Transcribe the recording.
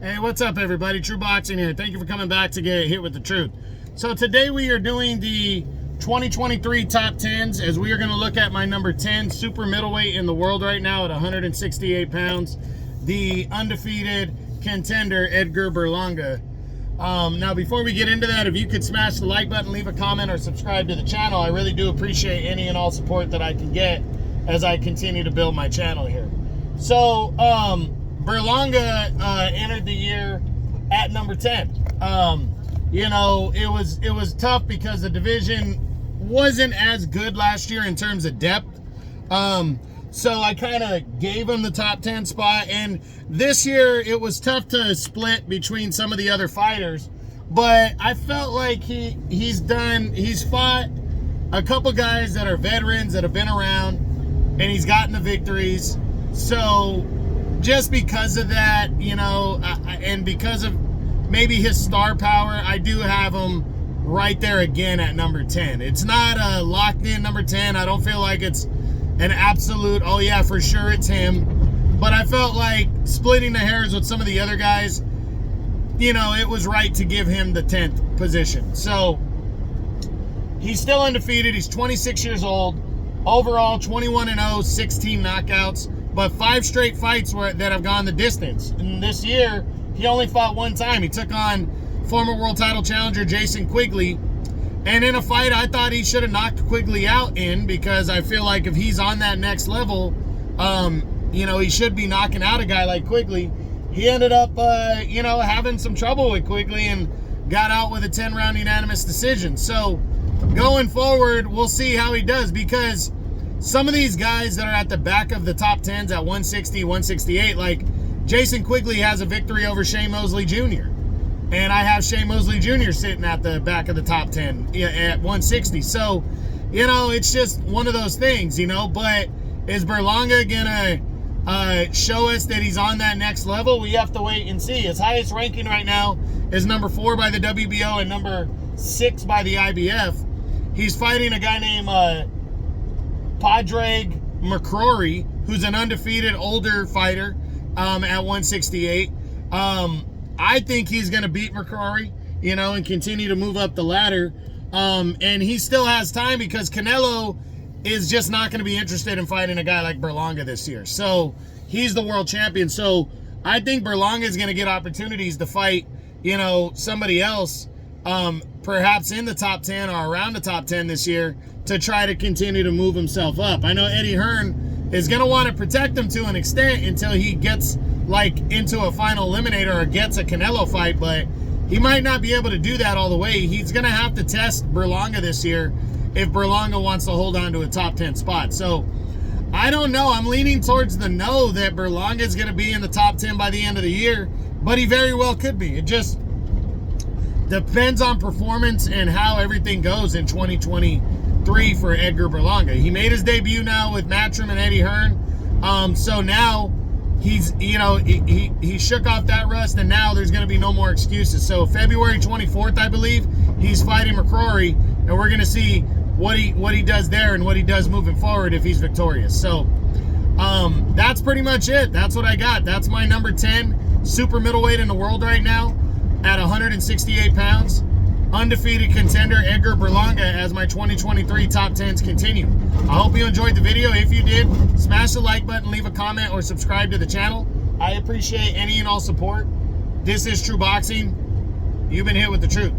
Hey, what's up, everybody? True Boxing here. Thank you for coming back to get hit with the truth. So today we are doing the 2023 top 10s, as we are going to look at my number 10 super middleweight in the world right now at 168 pounds, the undefeated contender Edgar Berlanga. Now, before we get into that, if you could smash the like button, leave a comment, or subscribe to the channel, I really do appreciate any and all support that I can get as I continue to build my channel here. So, Berlanga entered the year at number 10. You know, it was tough because the division wasn't as good last year in terms of depth. So I kind of gave him the top 10 spot, and this year it was tough to split between some of the other fighters, but I felt like he's fought a couple guys that are veterans that have been around, and he's gotten the victories. So just because of that, you know, and because of maybe his star power, I do have him right there again at number 10. It's not a locked in number 10. I don't feel like it's an absolute, oh yeah, for sure it's him. But I felt like splitting the hairs with some of the other guys, you know, it was right to give him the 10th position. So he's still undefeated. He's 26 years old. Overall, 21-0, 16 knockouts. But 5 straight fights that have gone the distance. And this year, he only fought one time. He took on former world title challenger Jason Quigley. And in a fight I thought he should have knocked Quigley out in, because I feel like if he's on that next level, you know, he should be knocking out a guy like Quigley. He ended up, you know, having some trouble with Quigley and got out with a 10-round unanimous decision. So going forward, we'll see how he does, because some of these guys that are at the back of the top 10s at 160, 168, like Jason Quigley has a victory over Shane Mosley Jr. And I have Shane Mosley Jr. sitting at the back of the top 10 at 160. So, you know, it's just one of those things, you know. But is Berlanga going to show us that he's on that next level? We have to wait and see. His highest ranking right now is number 4 by the WBO and number 6 by the IBF. He's fighting a guy named Padraig McCrory, who's an undefeated older fighter at 168. I think he's going to beat McCrory, you know, and continue to move up the ladder. And he still has time, because Canelo is just not going to be interested in fighting a guy like Berlanga this year. So he's the world champion. So I think Berlanga is going to get opportunities to fight, you know, somebody else, perhaps in the top 10 or around the top 10 this year, to try to continue to move himself up. I know Eddie Hearn is going to want to protect him to an extent until he gets like into a final eliminator or gets a Canelo fight, but he might not be able to do that all the way. He's going to have to test Berlanga this year if Berlanga wants to hold on to a top 10 spot. So I don't know. I'm leaning towards the no, that Berlanga is going to be in the top 10 by the end of the year, but he very well could be. It just depends on performance and how everything goes in 2023 for Edgar Berlanga. He made his debut now with Matchroom and Eddie Hearn. So now he's, you know, he shook off that rust, and now there's going to be no more excuses. So February 24th, I believe, he's fighting McCrory, and we're going to see what he does there and what he does moving forward if he's victorious. So that's pretty much it. That's what I got. That's my number 10 super middleweight in the world right now at 168 pounds. Undefeated contender Edgar Berlanga, as my 2023 top 10s continue. I hope you enjoyed the video. If you did, smash the like button, leave a comment, or subscribe to the channel. I appreciate any and all support. This is True Boxing. You've been hit with the truth.